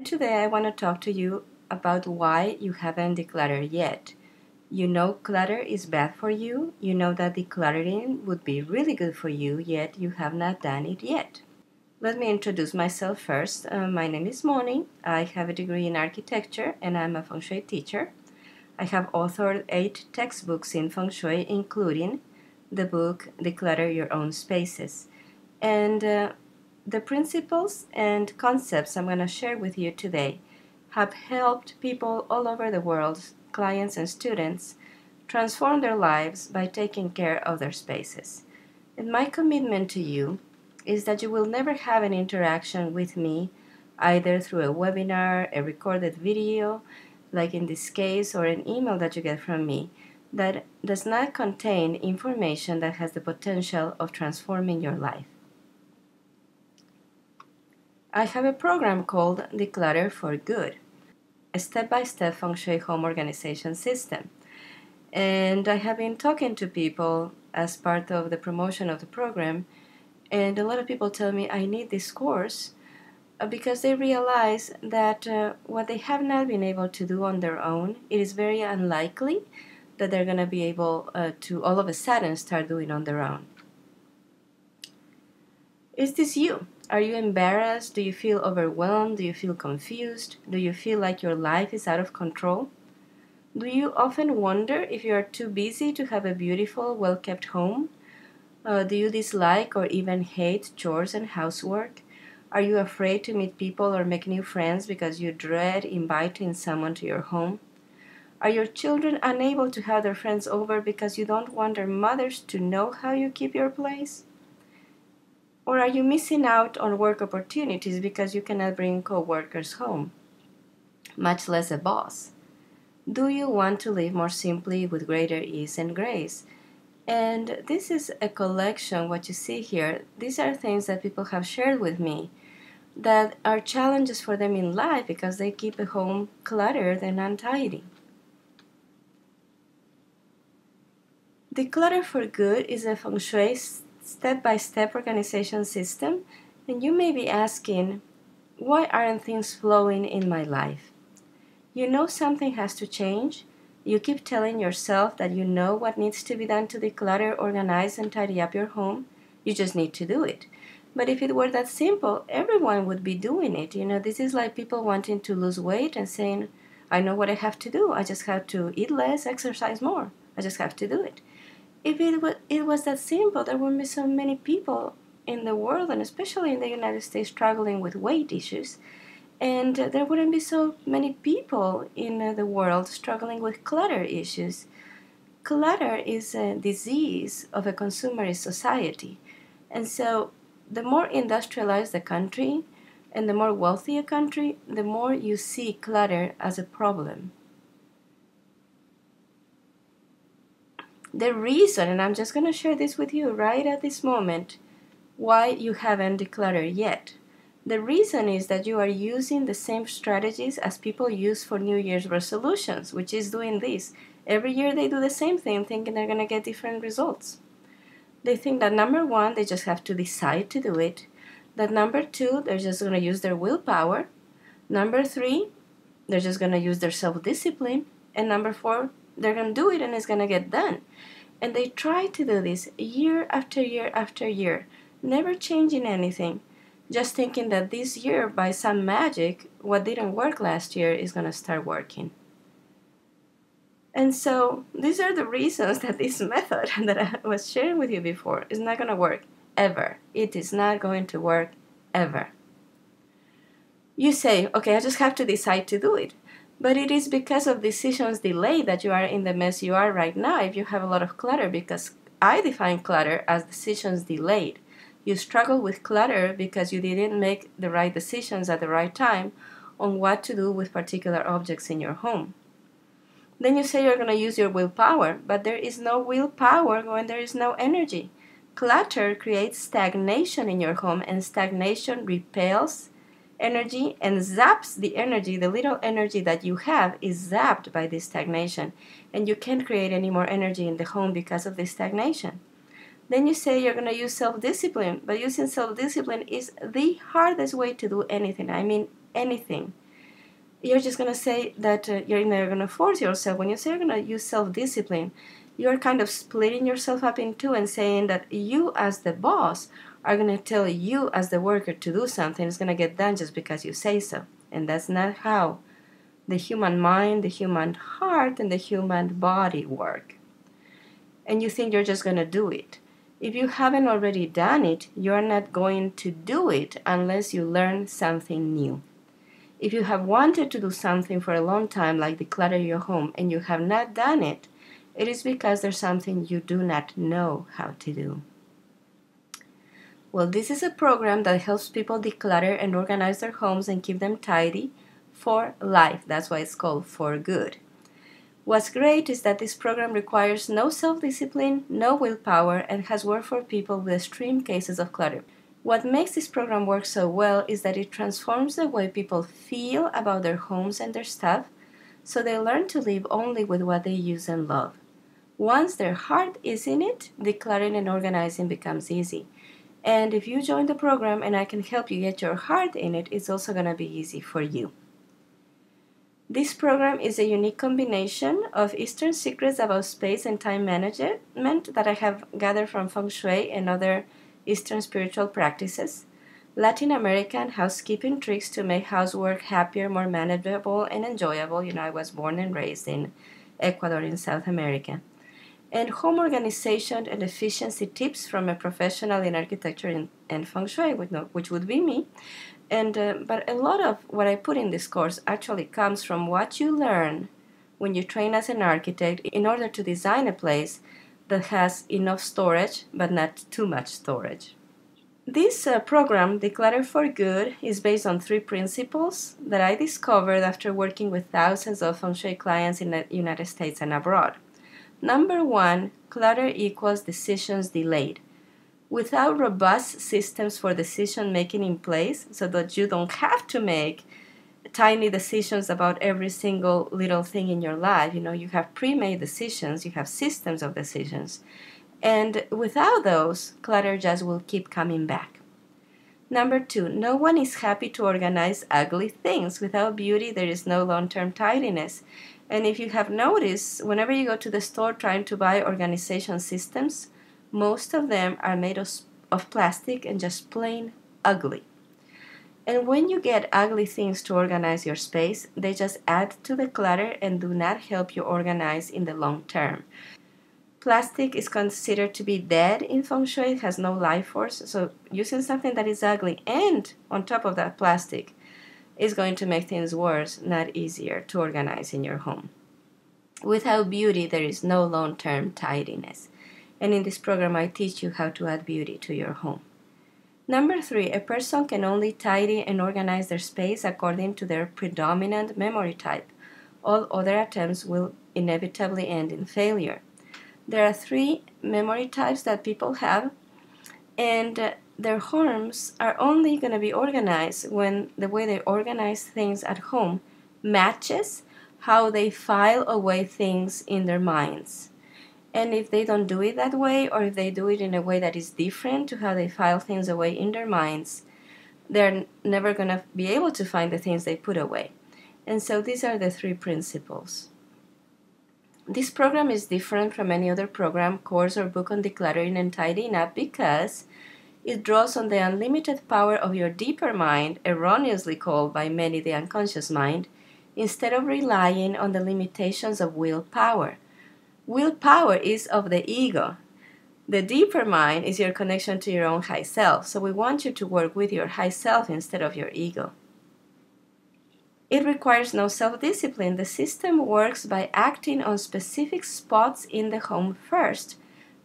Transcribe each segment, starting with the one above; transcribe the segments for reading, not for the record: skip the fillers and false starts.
Today I want to talk to you about why you haven't decluttered yet. You know clutter is bad for you, you know that decluttering would be really good for you, yet you have not done it yet. Let me introduce myself first. My name is Moni. I have a degree in architecture and I'm a feng shui teacher. I have authored 8 textbooks in feng shui, including the book Declutter Your Own Spaces. And the principles and concepts I'm going to share with you today have helped people all over the world, clients and students, transform their lives by taking care of their spaces. And my commitment to you is that you will never have an interaction with me, either through a webinar, a recorded video, like in this case, or an email that you get from me, that does not contain information that has the potential of transforming your life. I have a program called Declutter for Good, a step-by-step feng shui home organization system. And I have been talking to people as part of the promotion of the program, and a lot of people tell me I need this course because they realize that what they have not been able to do on their own, it is very unlikely that they're going to be able to all of a sudden start doing on their own. Is this you? Are you embarrassed? Do you feel overwhelmed? Do you feel confused? Do you feel like your life is out of control? Do you often wonder if you are too busy to have a beautiful, well-kept home? Do you dislike or even hate chores and housework? Are you afraid to meet people or make new friends because you dread inviting someone to your home? Are your children unable to have their friends over because you don't want their mothers to know how you keep your place? Or are you missing out on work opportunities because you cannot bring co-workers home, much less a boss? Do you want to live more simply with greater ease and grace? And this is a collection, what you see here, these are things that people have shared with me that are challenges for them in life because they keep a home cluttered and untidy. Declutter for Good is a feng shui step-by-step organization system, and you may be asking, why aren't things flowing in my life? You know something has to change. You keep telling yourself that you know what needs to be done to declutter, organize, and tidy up your home. You just need to do it. But if it were that simple, everyone would be doing it. This is like people wanting to lose weight and saying, I know what I have to do. I just have to eat less, exercise more. I just have to do it. If it was that simple, there wouldn't be so many people in the world, and especially in the United States, struggling with weight issues. And there wouldn't be so many people in the world struggling with clutter issues. Clutter is a disease of a consumerist society. And so the more industrialized the country and the more wealthy a country, the more you see clutter as a problem. The reason, and I'm just going to share this with you right at this moment, why you haven't decluttered yet. The reason is that you are using the same strategies as people use for New Year's resolutions, which is doing this. Every year they do the same thing, thinking they're going to get different results. They think that number 1, they just have to decide to do it. That number 2, they're just going to use their willpower. Number 3, they're just going to use their self-discipline. And number 4, they're going to do it and it's going to get done. And they try to do this year after year after year, never changing anything, just thinking that this year, by some magic, what didn't work last year is going to start working. And so these are the reasons that this method that I was sharing with you before is not going to work ever. It is not going to work ever. You say, okay, I just have to decide to do it. But it is because of decisions delayed that you are in the mess you are right now if you have a lot of clutter, because I define clutter as decisions delayed. You struggle with clutter because you didn't make the right decisions at the right time on what to do with particular objects in your home. Then you say you're going to use your willpower, but there is no willpower when there is no energy. Clutter creates stagnation in your home, and stagnation repels energy and zaps the energy. The little energy that you have is zapped by this stagnation, and you can't create any more energy in the home because of this stagnation. Then you say you're going to use self-discipline, but using self-discipline is the hardest way to do anything. I mean anything. you're just going to say that you're never going to force yourself. When you say you're going to use self-discipline, you're kind of splitting yourself up in two and saying that you as the boss are going to tell you as the worker to do something. It's going to get done just because you say so. And that's not how the human mind, the human heart, and the human body work. And you think you're just going to do it. If you haven't already done it, you're not going to do it unless you learn something new. If you have wanted to do something for a long time, like declutter your home, and you have not done it, it is because there's something you do not know how to do. Well, this is a program that helps people declutter and organize their homes and keep them tidy for life. That's why it's called For Good. What's great is that this program requires no self-discipline, no willpower, and has worked for people with extreme cases of clutter. What makes this program work so well is that it transforms the way people feel about their homes and their stuff, so they learn to live only with what they use and love. Once their heart is in it, decluttering and organizing becomes easy. And if you join the program and I can help you get your heart in it, it's also going to be easy for you. This program is a unique combination of Eastern secrets about space and time management that I have gathered from Feng Shui and other Eastern spiritual practices, Latin American housekeeping tricks to make housework happier, more manageable, and enjoyable. I was born and raised in Ecuador in South America. And home organization and efficiency tips from a professional in architecture and Feng Shui, which would be me. But a lot of what I put in this course actually comes from what you learn when you train as an architect in order to design a place that has enough storage but not too much storage. This program, Declutter for Good, is based on 3 principles that I discovered after working with thousands of Feng Shui clients in the United States and abroad. Number 1, clutter equals decisions delayed. Without robust systems for decision making in place so that you don't have to make tiny decisions about every single little thing in your life, you have pre-made decisions, you have systems of decisions. And without those, clutter just will keep coming back. Number 2, no one is happy to organize ugly things. Without beauty, there is no long-term tidiness. And if you have noticed, whenever you go to the store trying to buy organization systems, most of them are made of plastic and just plain ugly. And when you get ugly things to organize your space, they just add to the clutter and do not help you organize in the long term. Plastic is considered to be dead in Feng Shui. It has no life force. So using something that is ugly and on top of that plastic is going to make things worse, not easier to organize in your home. Without beauty, there is no long-term tidiness. And in this program, I teach you how to add beauty to your home. Number 3, a person can only tidy and organize their space according to their predominant memory type. All other attempts will inevitably end in failure. There are 3 memory types that people have, and their homes are only going to be organized when the way they organize things at home matches how they file away things in their minds. And if they don't do it that way, or if they do it in a way that is different to how they file things away in their minds, they're never going to be able to find the things they put away. And so these are the 3 principles. This program is different from any other program, course, or book on decluttering and tidying up because it draws on the unlimited power of your deeper mind, erroneously called by many the unconscious mind, instead of relying on the limitations of willpower. Willpower is of the ego. The deeper mind is your connection to your own high self, so we want you to work with your high self instead of your ego. It requires no self-discipline. The system works by acting on specific spots in the home first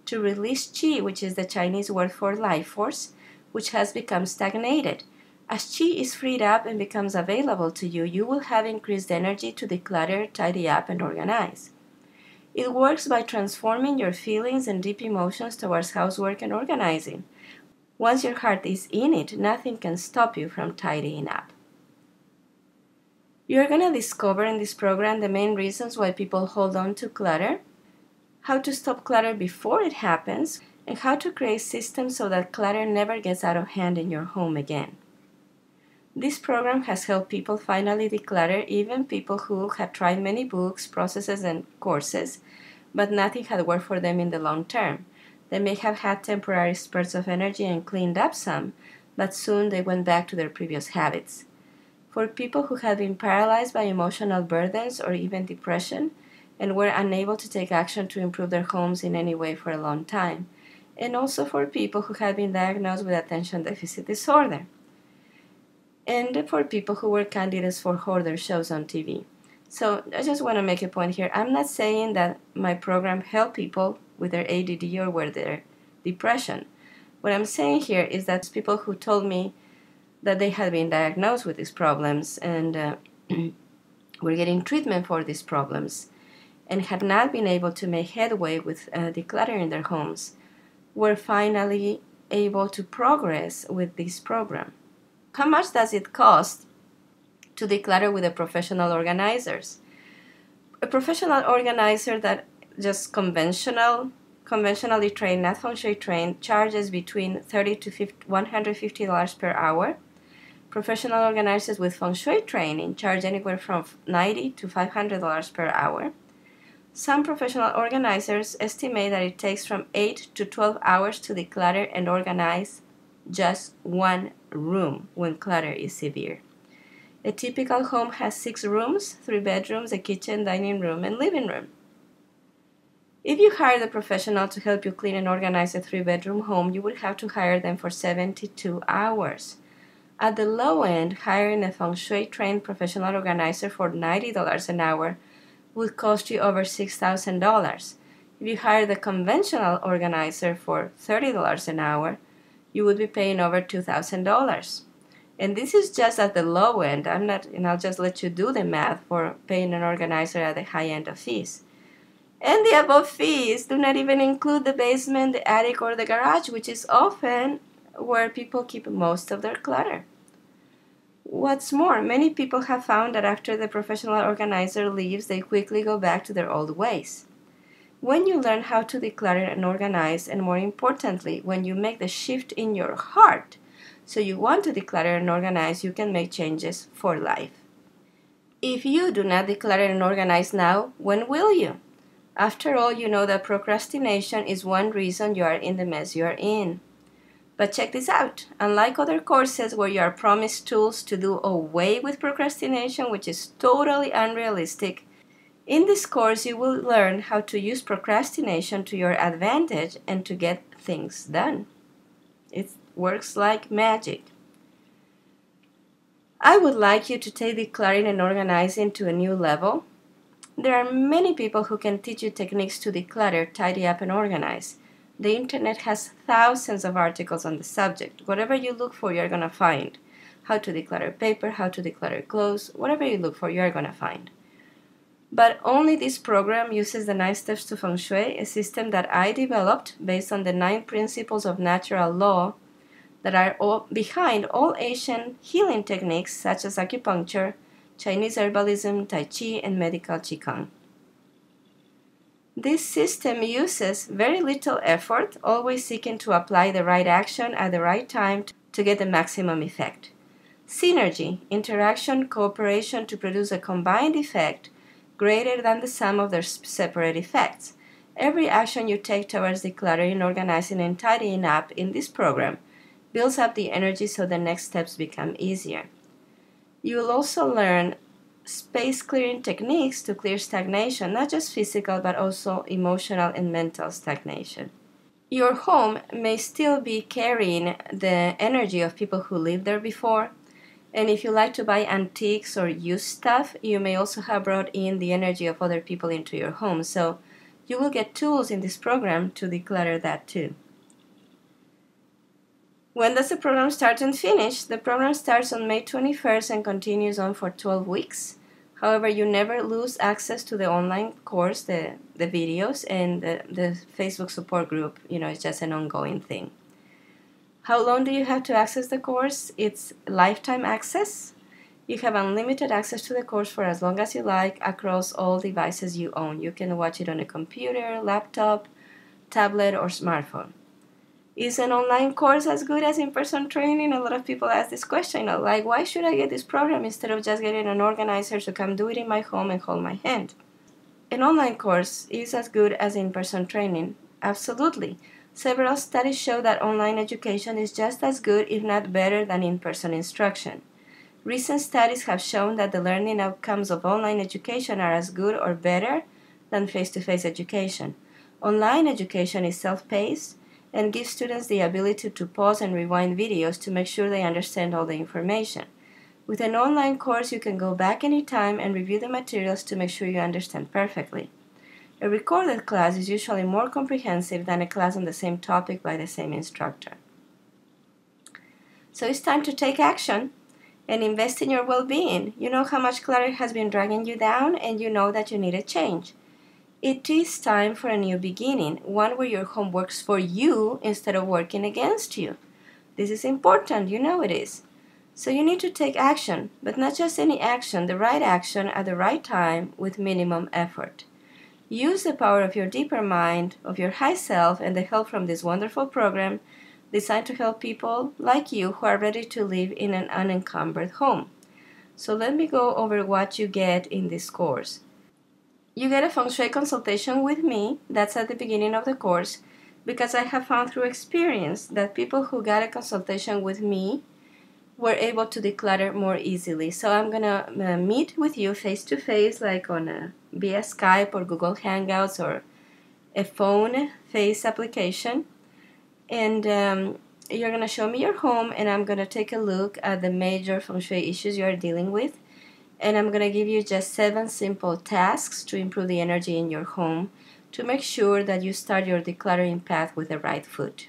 to release qi, which is the Chinese word for life force, which has become stagnated. As qi is freed up and becomes available to you, you will have increased energy to declutter, tidy up, and organize. It works by transforming your feelings and deep emotions towards housework and organizing. Once your heart is in it, nothing can stop you from tidying up. You're going to discover in this program the main reasons why people hold on to clutter, how to stop clutter before it happens, and how to create systems so that clutter never gets out of hand in your home again. This program has helped people finally declutter, even people who had tried many books, processes, and courses, but nothing had worked for them in the long term. They may have had temporary spurts of energy and cleaned up some, but soon they went back to their previous habits. For people who had been paralyzed by emotional burdens or even depression and were unable to take action to improve their homes in any way for a long time, and also for people who had been diagnosed with attention deficit disorder, and for people who were candidates for hoarder shows on TV. So I just want to make a point here. I'm not saying that my program helped people with their ADD or with their depression. What I'm saying here is that people who told me that they had been diagnosed with these problems and were getting treatment for these problems and had not been able to make headway with decluttering their homes were finally able to progress with this program. How much does it cost to declutter with a professional organizers? A professional organizer that just conventionally trained, not feng shui trained, charges between $30 to $150 per hour. Professional organizers with feng shui training charge anywhere from $90 to $500 per hour. Some professional organizers estimate that it takes from 8 to 12 hours to declutter and organize just one room when clutter is severe. A typical home has 6 rooms, 3 bedrooms, a kitchen, dining room, and living room. If you hired a professional to help you clean and organize a 3-bedroom home, you would have to hire them for 72 hours. At the low end, hiring a feng shui trained professional organizer for $90 an hour would cost you over $6,000. If you hire the conventional organizer for $30 an hour, you would be paying over $2,000. And this is just at the low end. I'll just let you do the math for paying an organizer at the high end of fees. And the above fees do not even include the basement, the attic, or the garage, which is often where people keep most of their clutter. What's more, many people have found that after the professional organizer leaves, they quickly go back to their old ways. When you learn how to declutter and organize, and more importantly, when you make the shift in your heart, so you want to declutter and organize, you can make changes for life. If you do not declutter and organize now, when will you? After all, you know that procrastination is one reason you are in the mess you are in. But check this out. Unlike other courses where you are promised tools to do away with procrastination, which is totally unrealistic, in this course you will learn how to use procrastination to your advantage and to get things done. It works like magic. I would like you to take decluttering and organizing to a new level. There are many people who can teach you techniques to declutter, tidy up, and organize. The internet has thousands of articles on the subject. Whatever you look for, you're going to find. How to declutter paper, how to declutter clothes, whatever you look for, you're going to find. But only this program uses the 9 steps to feng shui, a system that I developed based on the 9 principles of natural law that are behind all Asian healing techniques such as acupuncture, Chinese herbalism, Tai Chi, and medical Qigong. This system uses very little effort, always seeking to apply the right action at the right time to get the maximum effect. Synergy, interaction, cooperation to produce a combined effect greater than the sum of their separate effects. Every action you take towards decluttering, organizing, and tidying up in this program builds up the energy so the next steps become easier. You will also learn space clearing techniques to clear stagnation, not just physical but also emotional and mental stagnation. Your home may still be carrying the energy of people who lived there before, and if you like to buy antiques or used stuff, you may also have brought in the energy of other people into your home, so you will get tools in this program to declutter that too. When does the program start and finish? The program starts on May 21st and continues on for 12 weeks. However, you never lose access to the online course, the videos, and the Facebook support group. It's just an ongoing thing. How long do you have to access the course? It's lifetime access. You have unlimited access to the course for as long as you like across all devices you own. You can watch it on a computer, laptop, tablet, or smartphone. Is an online course as good as in-person training? A lot of people ask this question, like, why should I get this program instead of just getting an organizer to come do it in my home and hold my hand? An online course is as good as in-person training. Absolutely. Several studies show that online education is just as good, if not better, than in-person instruction. Recent studies have shown that the learning outcomes of online education are as good or better than face-to-face education. Online education is self-paced and gives students the ability to pause and rewind videos to make sure they understand all the information. With an online course, you can go back anytime and review the materials to make sure you understand perfectly. A recorded class is usually more comprehensive than a class on the same topic by the same instructor. So it's time to take action and invest in your well-being. You know how much clutter has been dragging you down, and you know that you need a change. It is time for a new beginning, one where your home works for you instead of working against you. This is important, you know it is. So you need to take action, but not just any action, the right action at the right time with minimum effort. Use the power of your deeper mind, of your high self, and the help from this wonderful program designed to help people like you who are ready to live in an unencumbered home. So let me go over what you get in this course. You get a feng shui consultation with me. That's at the beginning of the course, because I have found through experience that people who got a consultation with me were able to declutter more easily. So I'm gonna meet with you face to face, like on via Skype or Google Hangouts or a phone face application, and you're gonna show me your home, and I'm gonna take a look at the major feng shui issues you are dealing with. And I'm going to give you just 7 simple tasks to improve the energy in your home to make sure that you start your decluttering path with the right foot.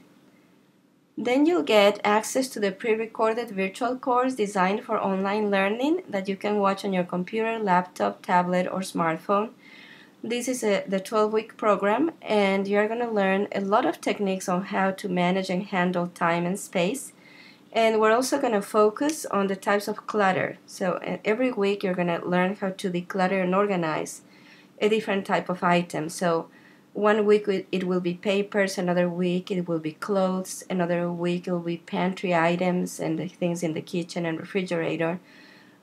Then you'll get access to the pre-recorded virtual course designed for online learning that you can watch on your computer, laptop, tablet, or smartphone. This is the 12-week program, and you're going to learn a lot of techniques on how to manage and handle time and space. And we're also going to focus on the types of clutter. So every week you're going to learn how to declutter and organize a different type of item. So one week it will be papers, another week it will be clothes, another week it will be pantry items and the things in the kitchen and refrigerator.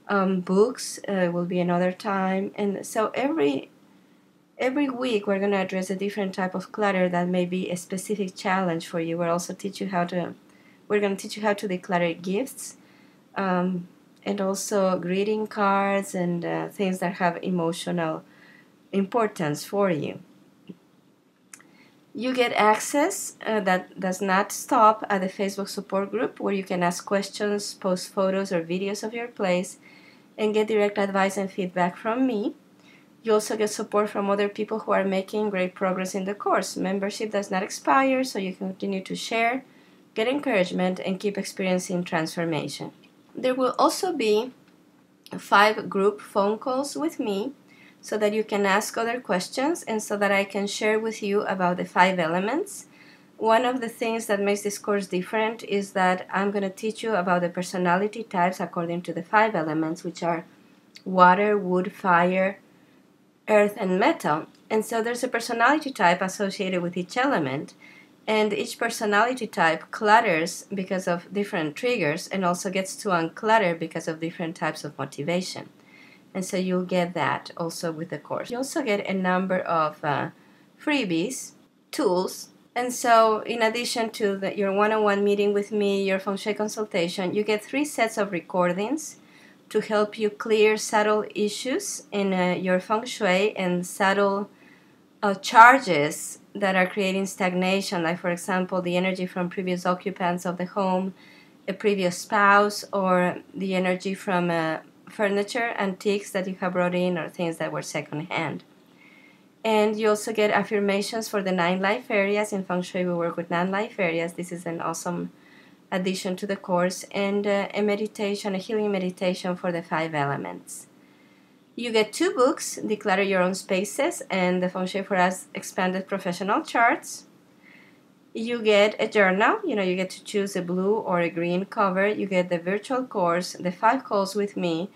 Books will be another time. And so every week we're going to address a different type of clutter that may be a specific challenge for you. We're going to teach you how to declutter gifts, and also greeting cards and things that have emotional importance for you. You get access that does not stop at the Facebook support group, where you can ask questions, post photos or videos of your place, and get direct advice and feedback from me. You also get support from other people who are making great progress in the course. Membership does not expire, so you can continue to share, get encouragement, and keep experiencing transformation. There will also be 5 group phone calls with me so that you can ask other questions and so that I can share with you about the 5 elements. One of the things that makes this course different is that I'm going to teach you about the personality types according to the 5 elements, which are water, wood, fire, earth, and metal. And so there's a personality type associated with each element. And each personality type clutters because of different triggers and also gets to unclutter because of different types of motivation. And so you'll get that also with the course. You also get a number of freebies, tools. And so in addition to your one-on-one meeting with me, your feng shui consultation, you get 3 sets of recordings to help you clear subtle issues in your feng shui and subtle charges that are creating stagnation, like for example the energy from previous occupants of the home, a previous spouse, or the energy from furniture, antiques that you have brought in, or things that were secondhand. And you also get affirmations for the 9 life areas. In feng shui we work with 9 life areas. This is an awesome addition to the course, and a meditation, a healing meditation for the 5 elements. You get 2 books, Declutter Your Own Spaces and The Feng Shui for Us Expanded Professional Charts. You get a journal. You get to choose a blue or a green cover. You get the virtual course, the 5 calls with me.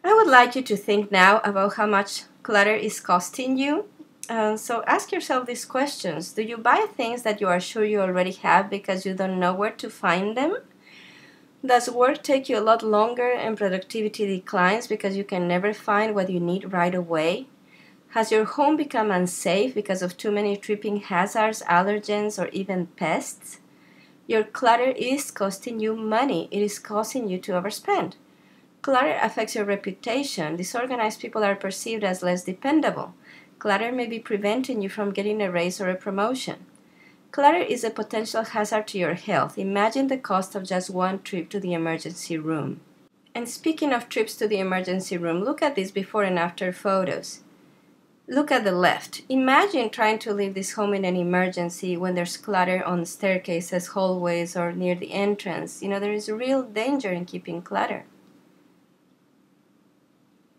I would like you to think now about how much clutter is costing you So ask yourself these questions. Do you buy things that you are sure you already have because you don't know where to find them? Does work take you a lot longer and productivity declines because you can never find what you need right away? Has your home become unsafe because of too many tripping hazards, allergens, or even pests? Your clutter is costing you money. It is causing you to overspend. Clutter affects your reputation. Disorganized people are perceived as less dependable. Clutter may be preventing you from getting a raise or a promotion. Clutter is a potential hazard to your health. Imagine the cost of just one trip to the emergency room. And speaking of trips to the emergency room, look at these before and after photos. Look at the left. Imagine trying to leave this home in an emergency when there's clutter on staircases, hallways, or near the entrance. There is real danger in keeping clutter.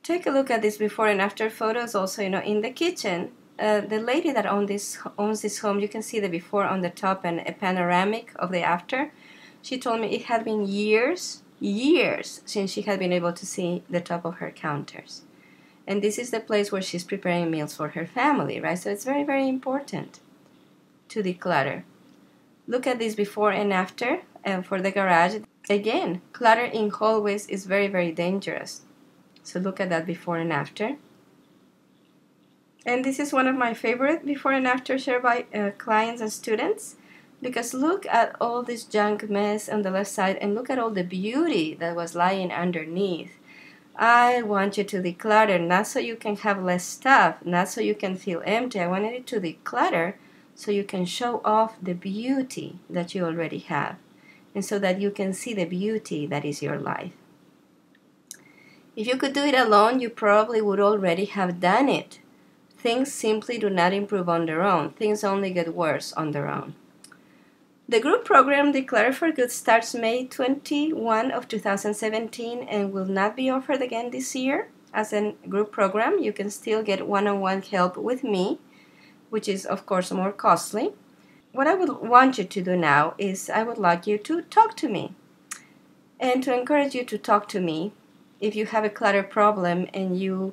Take a look at these before and after photos also, in the kitchen. The lady that owns this home, you can see the before on the top and a panoramic of the after. She told me it had been years since she had been able to see the top of her counters. And this is the place where she's preparing meals for her family, right? So it's very, very important to declutter. Look at this before and after for the garage. Again, clutter in hallways is very, very dangerous. So look at that before and after. And this is one of my favorite before and after shared by clients and students, because look at all this junk mess on the left side and look at all the beauty that was lying underneath. I want you to declutter, not so you can have less stuff, not so you can feel empty. I wanted you to declutter so you can show off the beauty that you already have, and so that you can see the beauty that is your life. If you could do it alone, you probably would already have done it. Things simply do not improve on their own. Things only get worse on their own. The group program Declutter for Good starts May 21 of 2017 and will not be offered again this year as a group program. You can still get one-on-one help with me, which is of course more costly. What I would want you to do now is I would like you to talk to me and to encourage you to talk to me if you have a clutter problem and you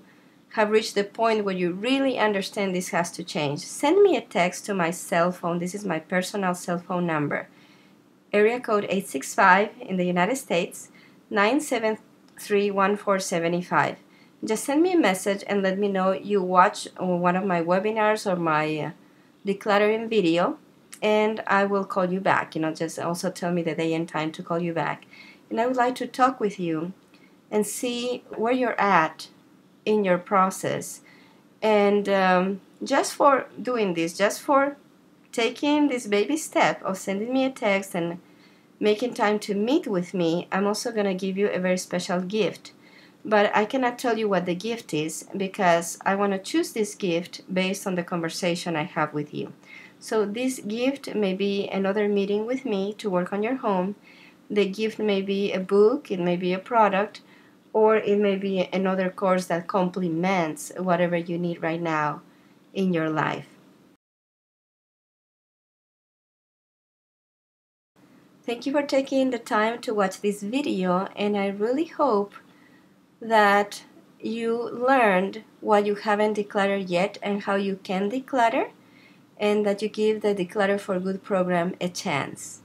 have reached the point where you really understand this has to change. Send me a text to my cell phone. This is my personal cell phone number. Area code 865 in the United States, 973-1475. Just send me a message and let me know you watch one of my webinars or my decluttering video, and I will call you back. Just also tell me the day and time to call you back. And I would like to talk with you and see where you're at in your process. And just for doing this, just for taking this baby step of sending me a text and making time to meet with me, I'm also going to give you a very special gift. But I cannot tell you what the gift is because I want to choose this gift based on the conversation I have with you. So this gift may be another meeting with me to work on your home. The gift may be a book, it may be a product, or it may be another course that complements whatever you need right now in your life. Thank you for taking the time to watch this video, and I really hope that you learned what you haven't decluttered yet and how you can declutter, and that you give the Declutter for Good program a chance.